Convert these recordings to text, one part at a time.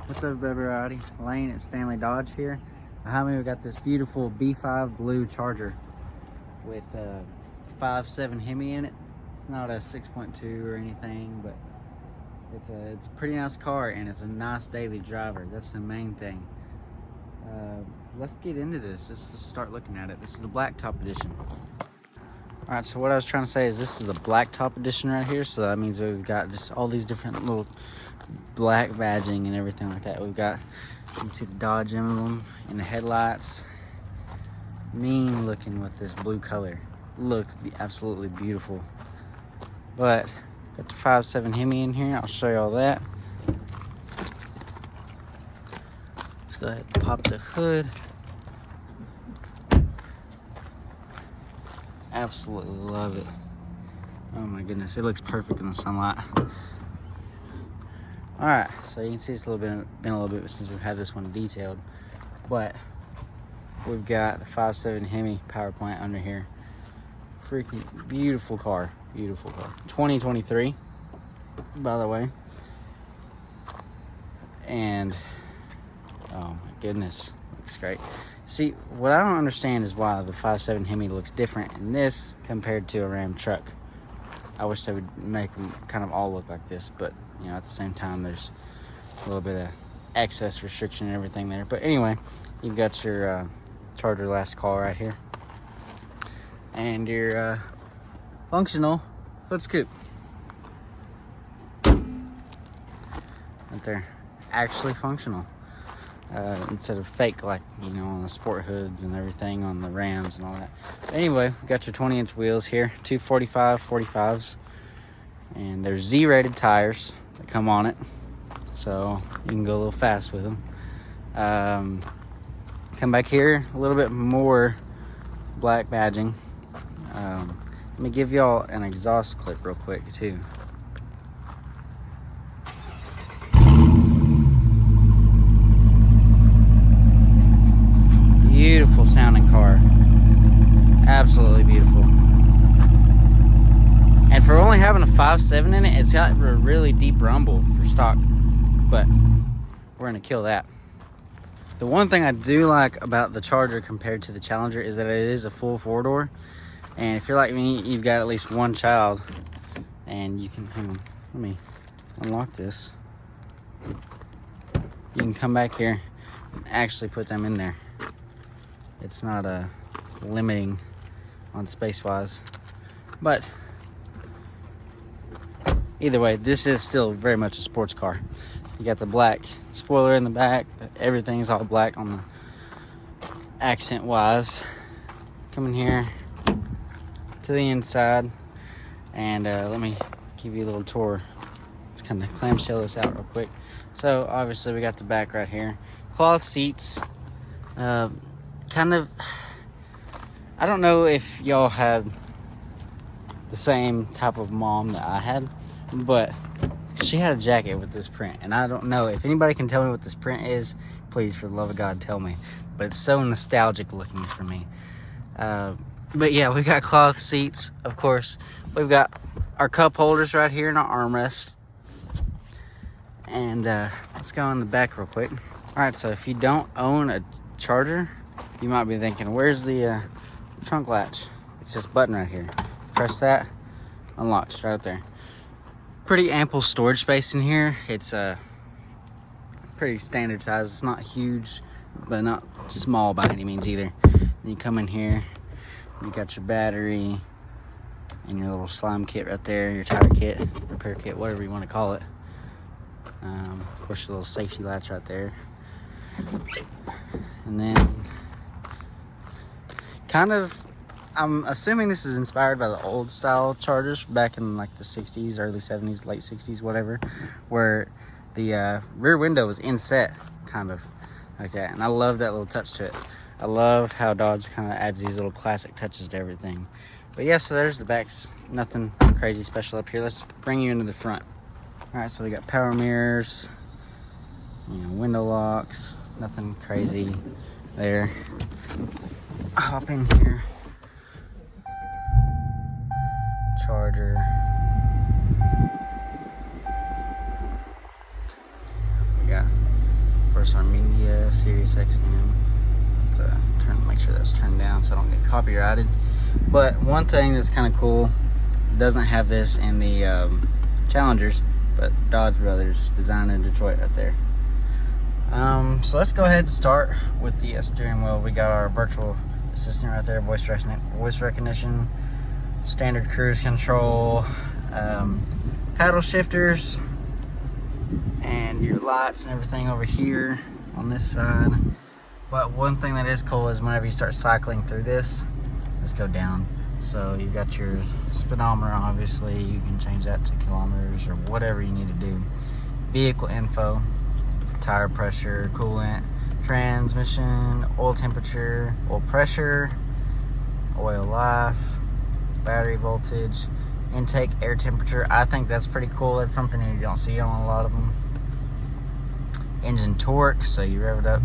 What's up, everybody? Lane at Stanley Dodge here. Behind me we got this beautiful B5 blue Charger with 5.7 Hemi in it. It's not a 6.2 or anything, but it's a pretty nice car and it's a nice daily driver. That's the main thing. Let's get into this. Just start looking at it. This is the Blacktop edition. All right, so what I was trying to say is this is the Blacktop edition right here. So that means we've got just all these different little black badging and everything like that. We've got, you can see the Dodge emblem in the headlights. Mean looking with this blue color. Looks absolutely beautiful. But got the 5.7 Hemi in here. I'll show you all that. Let's go ahead and pop the hood. Absolutely love it. Oh my goodness, it looks perfect in the sunlight. All right, so you can see it's been a little bit since we've had this one detailed, but we've got the 5.7 Hemi power plant under here. Freaking beautiful car, beautiful car. 2023, by the way. And oh my goodness, looks great. See, what I don't understand is why the 5.7 Hemi looks different in this compared to a Ram truck. I wish they would make them kind of all look like this, but you know, at the same time, there's a little bit of access restriction and everything there. But anyway, you've got your Charger last call right here, and your functional foot scoop right there, actually functional. Instead of fake, like, you know, on the sport hoods and everything on the Rams and all that. But anyway, we got your 20-inch wheels here, 245 45s, and there's Z-rated tires that come on it, so you can go a little fast with them. Come back here, a little bit more black badging. Let me give y'all an exhaust clip real quick too. Beautiful sounding car, absolutely beautiful. And for only having a 5.7 in it, it's got a really deep rumble for stock, but we're gonna kill that. The one thing I do like about the Charger compared to the Challenger is that it is a full four-door, and if you're like me, you've got at least one child, and you can, hang on, let me unlock this. You can come back here and actually put them in there. It's not limiting on space-wise, but either way, this is still very much a sports car. You got the black spoiler in the back. Everything's all black on the accent-wise. Come in here to the inside, and let me give you a little tour. Let's kind of clamshell this out real quick. So obviously we got the back right here. Cloth seats. Kind of, I don't know if y'all had the same type of mom that I had, but she had a jacket with this print, and I don't know if anybody can tell me what this print is. Please, for the love of God, tell me. But it's so nostalgic looking for me. But yeah, we got cloth seats, of course. We've got our cup holders right here and our armrest. And let's go in the back real quick. All right, so if you don't own a Charger, you might be thinking, where's the trunk latch? It's this button right here. Press that, unlocks right up there. Pretty ample storage space in here. It's pretty standard size. It's not huge, but not small by any means either. And you come in here, you got your battery and your little slime kit right there, your tire kit, repair kit, whatever you want to call it. Of course, your little safety latch right there. And then kind of, I'm assuming this is inspired by the old style Chargers back in like the 60s, early 70s, late 60s, whatever, where the rear window was inset, kind of like that. And I love that little touch to it. I love how Dodge kind of adds these little classic touches to everything. But yeah, so there's the backs. Nothing crazy special up here. Let's bring you into the front. All right, so we got power mirrors, you know, window locks, nothing crazy there. Hop in here. Charger. We got course, our media, Sirius XM. Let's make sure that's turned down so I don't get copyrighted. But one thing that's kind of cool, doesn't have this in the Challengers, but Dodge Brothers, designed in Detroit right there. So let's go ahead and start with the steering wheel. We got our virtual assistant right there, voice recognition, standard cruise control, paddle shifters, and your lights and everything over here on this side. But one thing that is cool is whenever you start cycling through this, let's go down. So you got your speedometer, obviously you can change that to kilometers or whatever you need to do. Vehicle info, tire pressure, coolant, transmission, oil temperature, oil pressure, oil life, battery voltage, intake air temperature. I think that's pretty cool. That's something that you don't see on a lot of them. Engine torque, so you rev it up.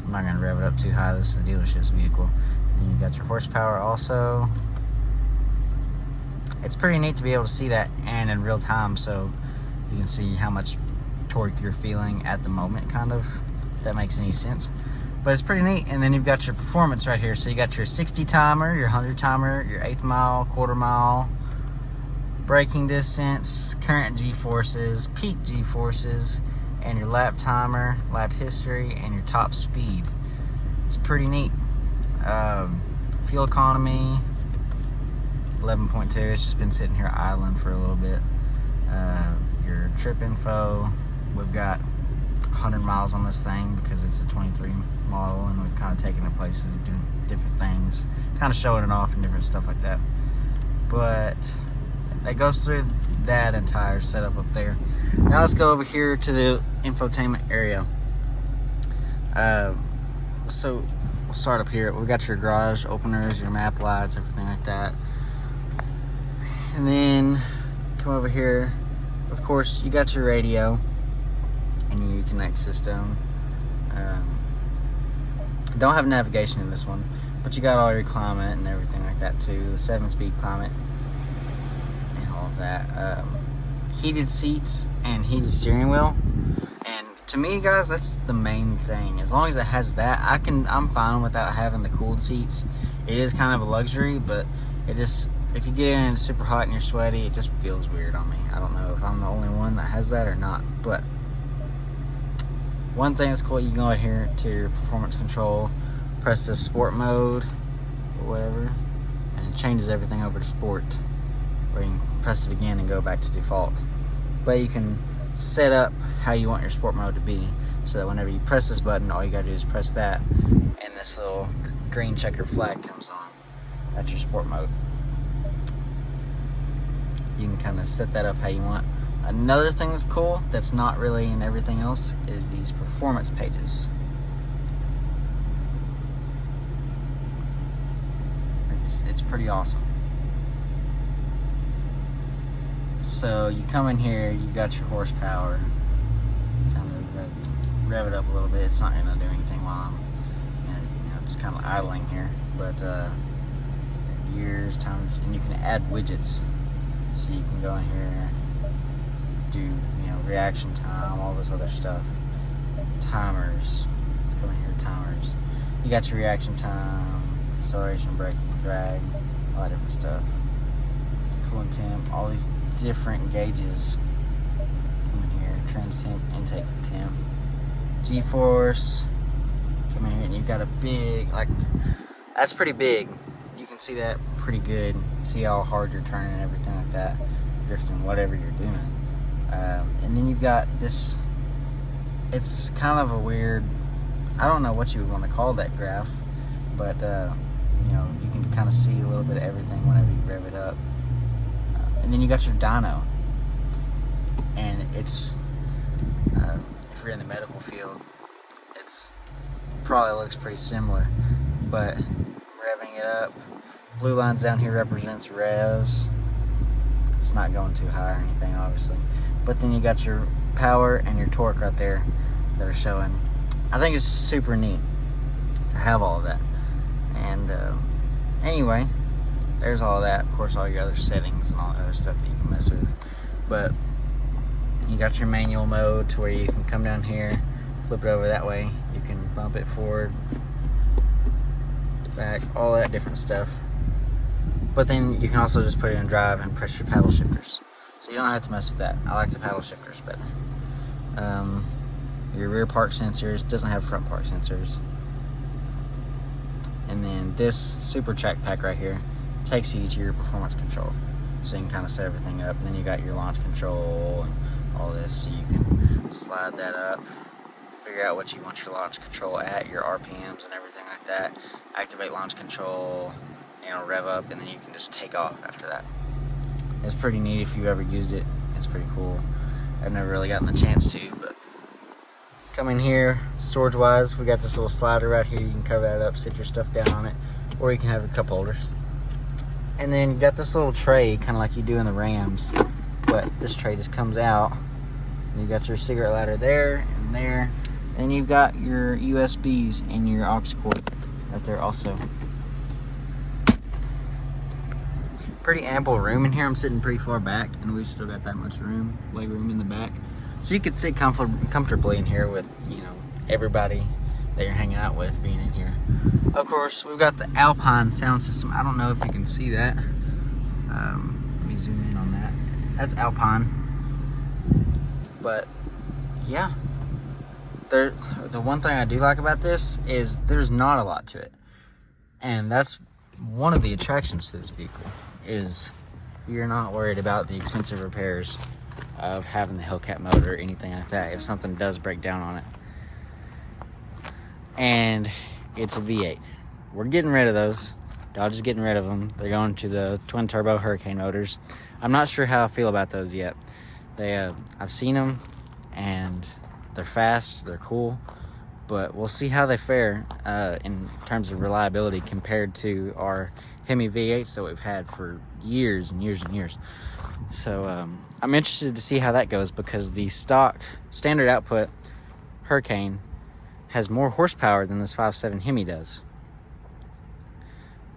I'm not going to rev it up too high. This is a dealership's vehicle. And you got your horsepower also. It's pretty neat to be able to see that and in real time, so you can see how much torque you're feeling at the moment, kind of, if that makes any sense. But it's pretty neat. And then you've got your performance right here. So you got your 60 timer, your 100 timer, your 1/8 mile, quarter mile, braking distance, current G-forces, peak G-forces, and your lap timer, lap history, and your top speed. It's pretty neat. Fuel economy, 11.2. It's just been sitting here idling for a little bit. Your trip info, we've got 100 miles on this thing because it's a 23 model, and we've kind of taken it places, doing different things, kind of showing it off and different stuff like that. But that goes through that entire setup up there. Now let's go over here to the infotainment area. So we'll start up here. We've got your garage openers, your map lights, everything like that. And then come over here. Of course, you got your radio and your Connect system. Don't have navigation in this one, but you got all your climate and everything like that too. The 7-speed climate and all of that. Heated seats and heated steering wheel. And to me, guys, that's the main thing. As long as it has that, I'm fine without having the cooled seats. It is kind of a luxury, but it just, if you get in and it's super hot and you're sweaty, it just feels weird on me. I don't know if I'm the only one that has that or not, but one thing that's cool, you can go out here to your performance control, press the sport mode or whatever, and it changes everything over to sport, or you can press it again and go back to default. But you can set up how you want your sport mode to be, so that whenever you press this button, all you gotta do is press that, and this little green checker flag comes on. That's your sport mode. You can kind of set that up how you want. Another thing that's cool, that's not really in everything else, is these performance pages. It's pretty awesome. So you come in here, you've got your horsepower, kind of rev it up a little bit. It's not going to do anything while I'm just kind of idling here. But gears, times, and you can add widgets. So you can go in here, do reaction time, all this other stuff. Timers. Let's go in here, timers. You got your reaction time, acceleration, braking, drag, all that different stuff. Coolant temp, all these different gauges. Come in here, trans temp, intake temp, G-force. Come in here and you've got a big, that's pretty big. You can see that pretty good. See how hard you're turning and everything like that, drifting, whatever you're doing. And then you've got this, it's kind of a weird, I don't know what you would want to call that graph, but you can kind of see a little bit of everything whenever you rev it up. And then you got your dyno, and it's if you're in the medical field, it's probably looks pretty similar, but revving it up. Blue lines down here represents revs. It's not going too high or anything, obviously. But then you got your power and your torque right there that are showing. I think it's super neat to have all of that. And anyway, there's all of that. Of course, all your other settings and all that other stuff that you can mess with. But You got your manual mode to where you can come down here, flip it over that way. You can bump it forward, back, all that different stuff. But then you can also just put it in drive and press your paddle shifters. So you don't have to mess with that. I like the paddle shifters better. Your rear park sensors, doesn't have front park sensors. And then this super track pack right here takes you to your performance control. So you can kind of set everything up. And then you got your launch control and all this. So you can slide that up, figure out what you want your launch control at, your RPMs and everything like that. Activate launch control, and it'll rev up, and then you can just take off after that. It's pretty neat if you've ever used it. It's pretty cool. I've never really gotten the chance to, but come in here, storage wise, we got this little slider right here. You can cover that up, sit your stuff down on it, or you can have your cup holders. And then you got this little tray, kind of like you do in the Rams, but this tray just comes out. And you got your cigarette lighter there and there. And you've got your USBs and your aux cord right there also. Pretty ample room in here. I'm sitting pretty far back, and we've still got that much room, leg room in the back. So you could sit comfortably in here with, you know, everybody that you're hanging out with being in here. Of course, we've got the Alpine sound system. I don't know if you can see that. Let me zoom in on that. That's Alpine. But yeah, the one thing I do like about this is there's not a lot to it. And that's one of the attractions to this vehicle, is you're not worried about the expensive repairs of having the Hellcat motor or anything like that if something does break down on it. And it's a V8. We're getting rid of those. Dodge is getting rid of them. They're going to the twin turbo Hurricane motors. I'm not sure how I feel about those yet. I've seen them, and they're fast, they're cool, but we'll see how they fare in terms of reliability compared to our Hemi V8s that we've had for years and years and years. So I'm interested to see how that goes, because the stock standard output Hurricane has more horsepower than this 5.7 Hemi does.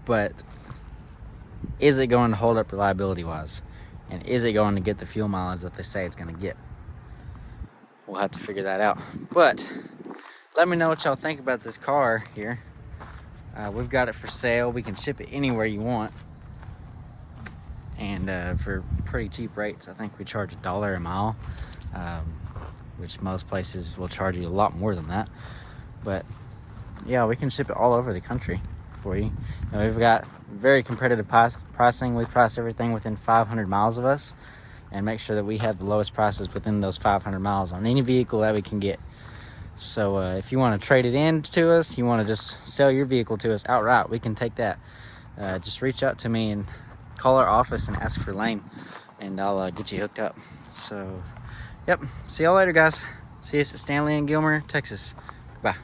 But is it going to hold up reliability wise? And is it going to get the fuel mileage that they say it's going to get? We'll have to figure that out. But let me know what y'all think about this car here. We've got it for sale. We can ship it anywhere you want. And for pretty cheap rates. I think we charge $1 a mile, which most places will charge you a lot more than that. But yeah, we can ship it all over the country for you. We've got very competitive pricing. We price everything within 500 miles of us, and make sure that we have the lowest prices within those 500 miles on any vehicle that we can get. So if you want to trade it in to us, you want to just sell your vehicle to us outright, we can take that. Just reach out to me and call our office and ask for Lane, and I'll get you hooked up. So, yep. See y'all later, guys. See us at Stanley and Gilmer, Texas. Bye.